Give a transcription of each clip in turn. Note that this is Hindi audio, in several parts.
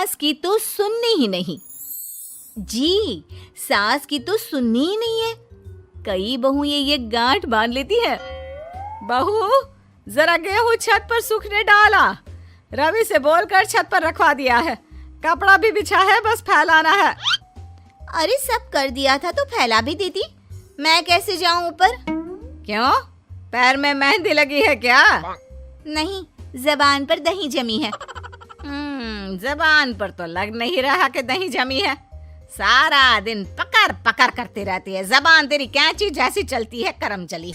सास की तो सुननी ही नहीं। जी, सास की तो सुननी ही नहीं है। कई बहू ये गांठ बांध लेती है। बहू, जरा गेहूं छत पर सूखने डाला। रवि से बोलकर छत पर रखवा दिया है। कपड़ा भी बिछा है, बस फैलाना है। अरे सब कर दिया था तो फैला भी देती। मैं कैसे जाऊं ऊपर? क्यों, पैर में मेहंदी लगी है क्या? नहीं, जबान पर दही जमी है। जबान पर तो लग नहीं रहा कि दही जमी है। सारा दिन पकड़ पकड़ करती रहती है। जबान तेरी कैंची जैसी चलती है, करम चली।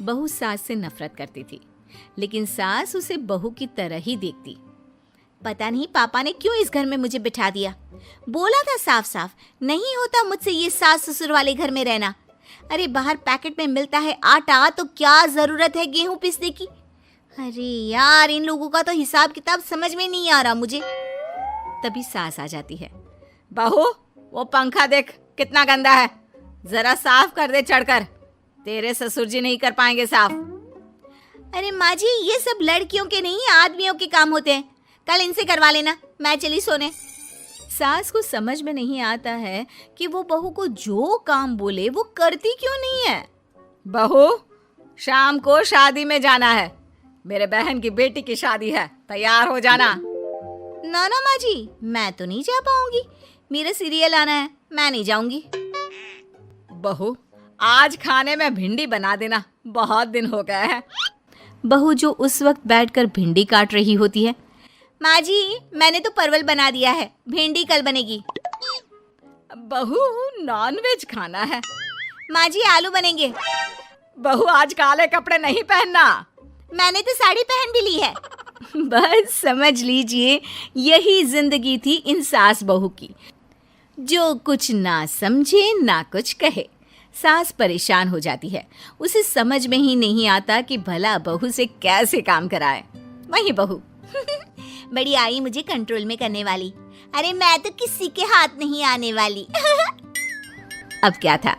बहू सास से नफरत करती थी, लेकिन सास उसे बहू की तरह ही देखती। पता नहीं पापा ने क्यों इस घर में मुझे बिठा दिया। बोला था साफ साफ, नहीं होता मुझसे ये सास ससुर वाले घर में रहना। अरे बाहर पैकेट में मिलता है आटा, तो क्या जरूरत है गेहूं पीसने की। अरे यार, इन लोगों का तो हिसाब किताब समझ में नहीं आ रहा मुझे। तभी सास आ जाती है। बहू, वो पंखा देख कितना गंदा है, जरा साफ कर दे चढ़कर। तेरे ससुर जी नहीं कर पाएंगे साफ। अरे माँ जी, ये सब लड़कियों के नहीं आदमियों के काम होते हैं। कल इनसे करवा लेना, मैं चली सोने। सास को समझ में नहीं आता है कि वो बहू को जो काम बोले वो करती क्यों नहीं है। बहू, शाम को शादी में जाना है। मेरे बहन की बेटी की शादी है, तैयार हो जाना। ना ना माँ जी, मैं तो नहीं जा पाऊंगी। मेरा सीरियल आना है, मैं नहीं जाऊंगी। बहू, आज खाने में भिंडी बना देना, बहुत दिन हो गए हैं। बहू जो उस वक्त बैठकर भिंडी काट रही होती है। माँ जी, मैंने तो परवल बना दिया है, भिंडी कल बनेगी। बहू, नॉनवेज खाना है। माँ जी, आलू बनेंगे। बहू, आज काले कपड़े नहीं पहनना। मैंने तो साड़ी पहन भी ली है। बस समझ लीजिए, यही जिंदगी थी इन सास बहू की, जो कुछ ना समझे ना कुछ कहे। सास परेशान हो जाती है, उसे समझ में ही नहीं आता कि भला बहू से कैसे काम कराए। वही बहू बड़ी आई मुझे कंट्रोल में करने वाली। अरे मैं तो किसी के हाथ नहीं आने वाली। अब क्या था,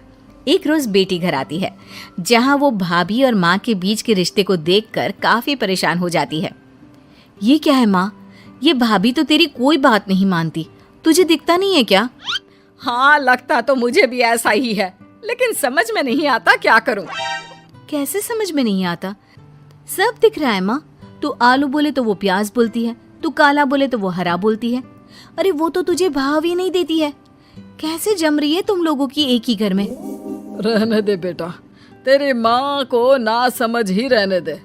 एक रोज बेटी घर आती है, जहां वो भाभी और माँ के बीच के रिश्ते को देखकर काफी परेशान हो जाती है। ये क्या है माँ, ये भाभी तो तेरी कोई बात नहीं मानती, तुझे दिखता नहीं है क्या? हाँ, लगता तो मुझे भी ऐसा ही है, लेकिन समझ में नहीं आता क्या करूं। कैसे समझ में नहीं आता? सब दिख रहा है माँ। तू आलू बोले तो वो प्याज बोलती है, तू काला बोले तो वो हरा बोलती है। अरे वो तो तुझे भाव ही नहीं देती है। कैसे जम रही है तुम लोगों की एक ही घर में? रहने दे बेटा, तेरी माँ को ना समझ ही रहने दे।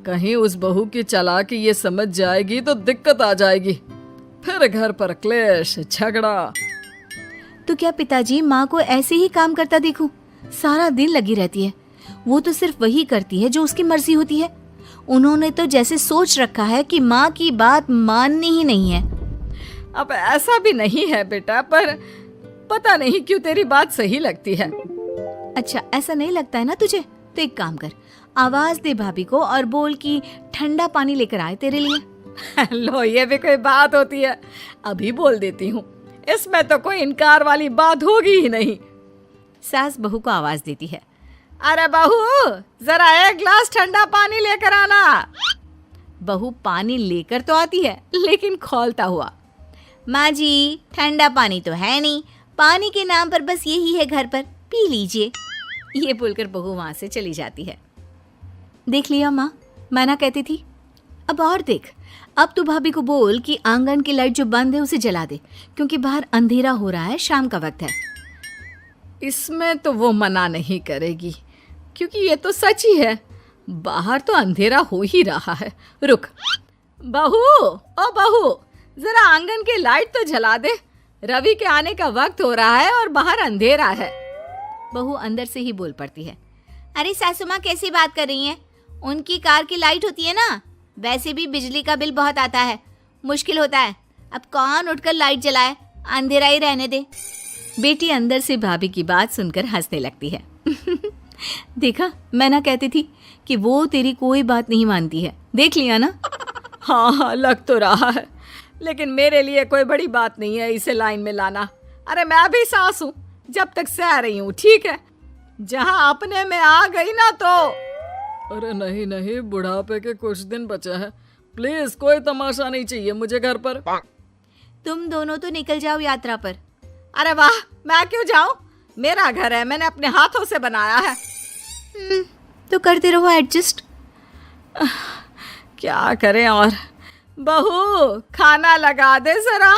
कहीं उस बहू की चालाकी ये समझ जाएगी तो दिक्कत आ जाएगी, फिर घर पर क्लेश झगड़ा। तो क्या पिताजी माँ को ऐसे ही काम करता देखूं? सारा दिन लगी रहती है। वो तो सिर्फ वही करती है जो उसकी मर्जी होती है। उन्होंने तो जैसे सोच रखा है कि माँ की बात माननी ही नहीं है। अब ऐसा भी नहीं है बेटा, पर पता नहीं क्यों तेरी बात सही लगती है। अच्छा, ऐसा नहीं लगता है ना तुझे? तो एक काम कर, आवाज दे भाभी को और बोल कि ठंडा पानी लेकर आए तेरे लिए। लो, ये भी कोई बात होती है? अभी बोल देती हूँ, इसमें तो कोई इनकार वाली बात होगी ही नहीं। सास बहू को आवाज देती है। अरे बहू, जरा एक ग्लास ठंडा पानी लेकर आना। बहू पानी लेकर तो आती है, लेकिन खौलता हुआ। माँ जी, ठंडा पानी तो है नहीं, पानी के नाम पर बस यही है घर पर, पी लीजिए। ये बोलकर बहू वहां से चली जाती है। देख लिया माँ, मैं ना कहती थी। अब और देख, अब तू भाभी को बोल कि आंगन की लाइट जो बंद है उसे जला दे, क्योंकि बाहर अंधेरा हो रहा है, शाम का वक्त है। इसमें तो वो मना नहीं करेगी, क्योंकि ये तो सच ही है, बाहर तो अंधेरा हो ही रहा है। रुक बहू, ओ बहू, जरा आंगन की लाइट तो जला दे। रवि के आने का वक्त हो रहा है और बाहर अंधेरा है। बहू अंदर से ही बोल पड़ती है। अरे सासू माँ, कैसी बात कर रही हैं? उनकी कार की लाइट होती है ना, वैसे भी बिजली का बिल बहुत आता है, मुश्किल होता है। अब कौन उठकर लाइट जलाए, अंधेरा ही रहने दे। बेटी अंदर से भाभी की बात सुनकर हंसने लगती है। देखा, मैं ना कहती थी कि वो तेरी कोई बात नहीं मानती है, देख लिया ना। हाँ, लग तो रहा है, लेकिन मेरे लिए कोई बड़ी बात नहीं है इसे लाइन में लाना। अरे मैं भी सास हूँ, जब तक सह रही हूँ, ठीक है। जहाँ अपने में आ गई ना तो। अरे नहीं नहीं, बुढ़ापे के कुछ दिन बचे हैं, प्लीज कोई तमाशा नहीं चाहिए मुझे घर पर। तुम दोनों तो निकल जाओ यात्रा पर। अरे वाह, मैं क्यों जाऊं? मेरा घर है, मैंने अपने हाथों से बनाया है। तो करते रहो एडजस्ट। क्या करें और। बहू, खाना लगा दे जरा।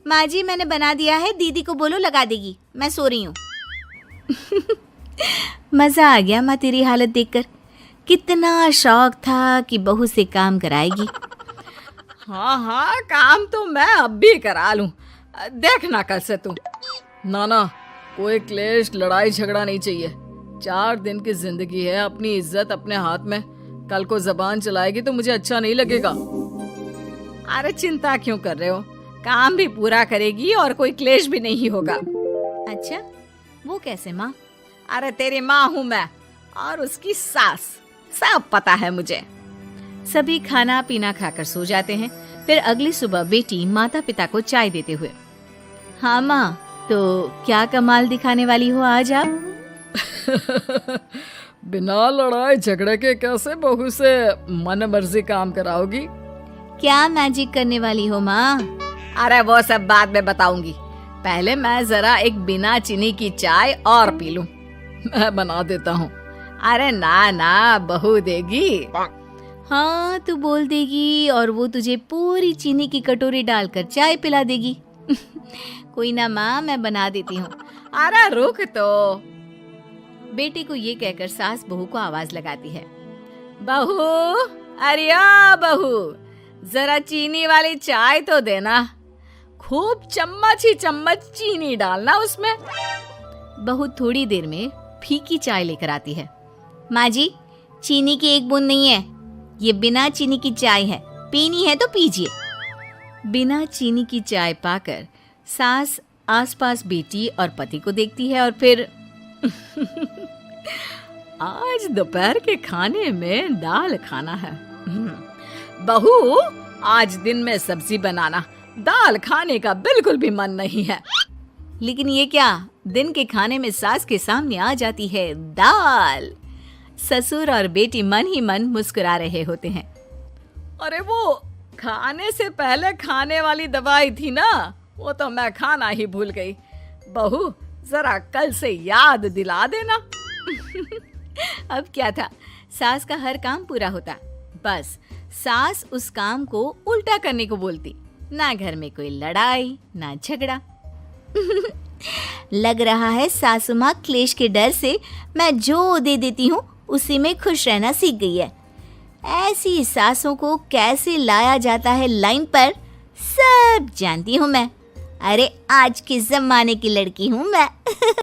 माँ जी, मैंने बना दिया है, दीदी को बोलो लगा देगी, मैं सो रही हूँ। मजा आ गया माँ तेरी हालत देखकर। कितना शौक था कि बहू से काम कराएगी। हाँ हाँ, काम तो मैं अब भी करा लूं। देखना कल से तू। ना, कोई क्लेश लड़ाई झगड़ा नहीं चाहिए। 4 दिन की जिंदगी है, अपनी इज्जत अपने हाथ में। कल को जबान चलाएगी तो मुझे अच्छा नहीं लगेगा। अरे चिंता क्यों कर रहे हो, काम भी पूरा करेगी और कोई क्लेश भी नहीं होगा। अच्छा, वो कैसे माँ? अरे तेरी माँ हूँ मैं और उसकी सास, सब पता है मुझे। सभी खाना पीना खाकर सो जाते हैं। फिर अगली सुबह बेटी माता पिता को चाय देते हुए, हाँ माँ, तो क्या कमाल दिखाने वाली हो आज आप? बिना लड़ाई झगड़े के कैसे बहू से मन मर्जी काम कराओगी? क्या मैजिक करने वाली हो माँ? अरे वो सब बाद में बताऊंगी, पहले मैं जरा एक बिना चीनी की चाय और पी लूं। मैं बना देता हूँ। अरे ना, बहू देगी। हाँ, तू बोल देगी और वो तुझे पूरी चीनी की कटोरी डालकर चाय पिला देगी। कोई ना माँ, मैं बना देती हूँ। अरे रुक तो। बेटे को ये कहकर सास बहू को आवाज लगाती है, बहू, अरे आ बहू, जरा चीनी वाली चाय तो देना। खूब चम्मच ही चम्मच चीनी डालना उसमें। बहू थोड़ी देर में फीकी चाय लेकर आती है। माँ जी, चीनी की एक बूंद नहीं है, ये बिना चीनी की चाय है, पीनी है तो पीजिए। बिना चीनी की चाय पाकर सास आसपास बेटी और पति को देखती है और फिर आज दोपहर के खाने में दाल खाना है। बहू, आज दिन में सब्जी बनाना, दाल खाने का बिल्कुल भी मन नहीं है। लेकिन ये क्या, दिन के खाने में सास के सामने आ जाती है दाल। ससुर और बेटी मन ही मन मुस्कुरा रहे होते हैं। अरे वो खाने से पहले खाने वाली दवाई थी ना, वो तो मैं खाना ही भूल गई। बहू, जरा कल से याद दिला देना। अब क्या था, सास का हर काम पूरा होता, बस सास उस काम को उल्टा करने को बोलती। ना घर में कोई लड़ाई ना झगड़ा। लग रहा है सासू माँ क्लेश के डर से मैं जो दे देती हूँ उसी में खुश रहना सीख गई है। ऐसी सासों को कैसे लाया जाता है लाइन पर, सब जानती हूँ मैं। अरे आज के जमाने की लड़की हूँ मैं।